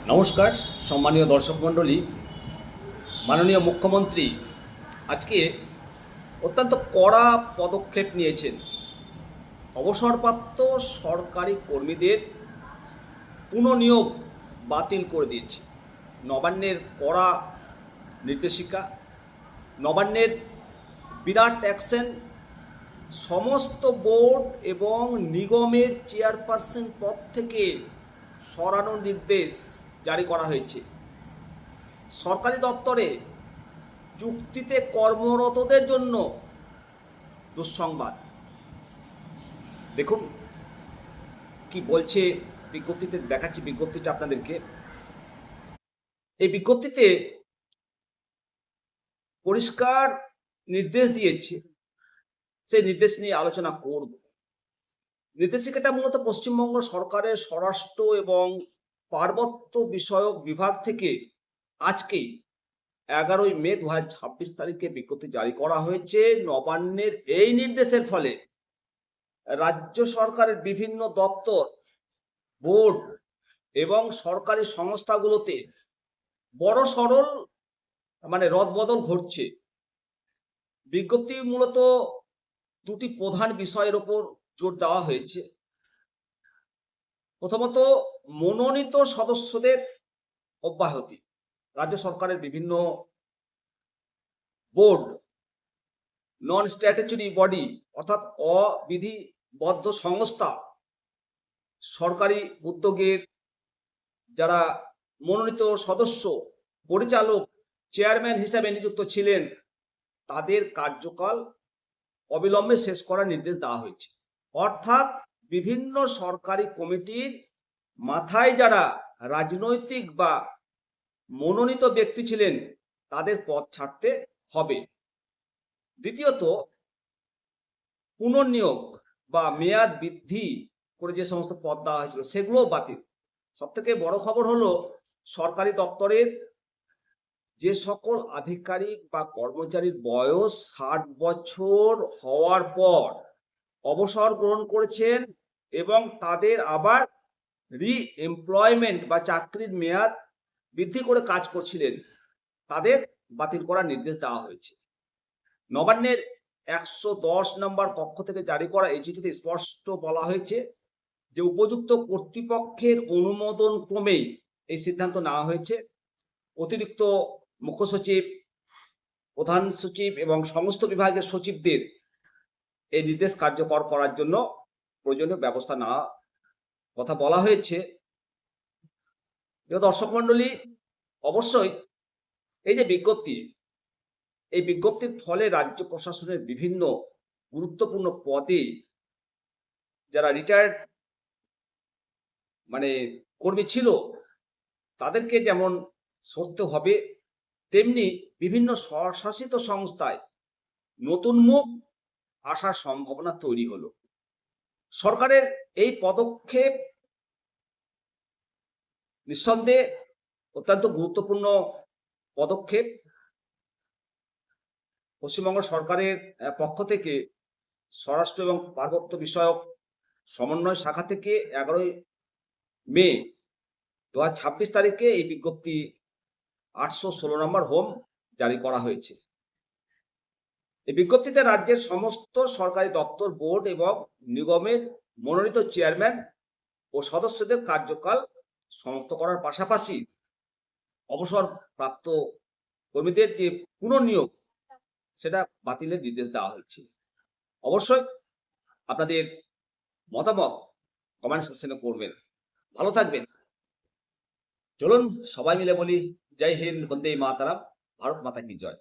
নমস্কার সম্মানীয় দর্শক মণ্ডলী। মাননীয় মুখ্যমন্ত্রী আজকে অত্যন্ত কড়া পদক্ষেপ নিয়েছেন। অবসরপ্রাপ্ত সরকারি কর্মীদের পুনঃনিয়োগ বাতিল করে দিয়েছে। নবান্নের কড়া নির্দেশিকা, নবান্নের বিরাট অ্যাকশন, সমস্ত বোর্ড এবং নিগমের চেয়ারপারসন পদ থেকে সরানোর নির্দেশ জারি করা হয়েছে। সরকারি দপ্তরে চুক্তিতে কর্মরতদের জন্য দুঃসংবাদ। দেখুন কি বলছে বিজ্ঞপ্তিতে, দেখাচ্ছি বিজ্ঞপ্তিটা আপনাদেরকে। এই বিজ্ঞপ্তিতে পরিষ্কার নির্দেশ দিয়েছে, সেই নির্দেশ নিয়ে আলোচনা করব। নির্দেশিকাটা মূলত পশ্চিমবঙ্গ সরকারের স্বরাষ্ট্র এবং পার্বত্য বিষয়ক বিভাগ থেকে আজকেই 11ই মে 2026 তারিখে বিজ্ঞপ্তি জারি করা হয়েছে। নবান্নের এই নির্দেশের ফলে রাজ্য সরকারের বিভিন্ন দপ্তর, বোর্ড এবং সরকারি সংস্থাগুলোতে বড় সরল রদবদল ঘটছে। বিজ্ঞপ্তি মূলত দুটি প্রধান বিষয়ের উপর জোর দেওয়া হয়েছে। প্রথমত, মনোনীত সদস্যদের অব্যাহতি। রাজ্য সরকারের বিভিন্ন বোর্ড, নন স্ট্যাটুটরি বডি অর্থাৎ অবিধিবদ্ধ সংস্থা, সরকারি উদ্যোগের যারা মনোনীত সদস্য, পরিচালক, চেয়ারম্যান হিসাবে নিযুক্ত ছিলেন, তাদের কার্যকাল অবিলম্বে শেষ করার নির্দেশ দেওয়া হয়েছে। অর্থাৎ বিভিন্ন সরকারি কমিটির মাথায় যারা রাজনৈতিক বা মনোনীত ব্যক্তি ছিলেন, তাদের পদ ছাড়তে হবে। দ্বিতীয়ত, পুনর্নিয়োগ বা মেয়াদ বৃদ্ধি করে যে সমস্ত পদ দেওয়া হয়েছিল সেগুলো বাতিল। সব থেকে বড় খবর হলো, সরকারি দপ্তরের যে সকল আধিকারিক বা কর্মচারীর বয়স 60 বছর হওয়ার পর অবসর গ্রহণ করেছেন এবং তাদের আবার রি-এমপ্লয়মেন্ট বা চাকরির মেয়াদ বৃদ্ধি করে কাজ করছিলেন, তাদের বাতিল করার নির্দেশ দেওয়া হয়েছে। নবান্নের 110 নম্বর পক্ষ থেকে জারি করা এই চিঠিতে স্পষ্ট বলা হয়েছে যে উপযুক্ত কর্তৃপক্ষের অনুমোদন ক্রমেই এই সিদ্ধান্ত নেওয়া হয়েছে। অতিরিক্ত মুখ্য সচিব, প্রধান সচিব এবং সমস্ত বিভাগের সচিবদের এই নির্দেশ কার্যকর করার জন্য প্রয়োজনীয় ব্যবস্থা নেওয়ার কথা বলা হয়েছে। দর্শক মণ্ডলী, অবশ্যই এই যে বিজ্ঞপ্তি, এই বিজ্ঞপ্তির ফলে রাজ্য প্রশাসনের বিভিন্ন গুরুত্বপূর্ণ পদে যারা রিটায়ার্ড কর্মী ছিল, তাদেরকে যেমন সরতে হবে, তেমনি বিভিন্ন স্বশাসিত সংস্থায় নতুন মুখ আসার সম্ভাবনা তৈরি হলো। সরকারের এই পদক্ষেপ নিঃসন্দেহে অত্যন্ত গুরুত্বপূর্ণ পদক্ষেপ। পশ্চিমবঙ্গ সরকারের পক্ষ থেকে স্বরাষ্ট্র এবং পার্বত্য বিষয়ক সমন্বয় শাখা থেকে 11ই মে 2026 তারিখে এই বিজ্ঞপ্তি 816 নম্বর হোম জারি করা হয়েছে। এই বিজ্ঞপ্তিতে রাজ্যের সমস্ত সরকারি দপ্তর, বোর্ড এবং নিগমের মনোনীত চেয়ারম্যান ও সদস্যদের কার্যকাল সমাপ্ত করার পাশাপাশি অবসরপ্রাপ্ত কর্মীদের যে পুনর্নিয়োগ, সেটা বাতিলের নির্দেশ দেওয়া হয়েছে। অবশ্যই আপনাদের মতামত কমেন্ট সেকশনে করবেন। ভালো থাকবেন। চলুন সবাই মিলে বলি, জয় হিন্দ, বন্দে মাতরম, ভারত মাতা কি জয়।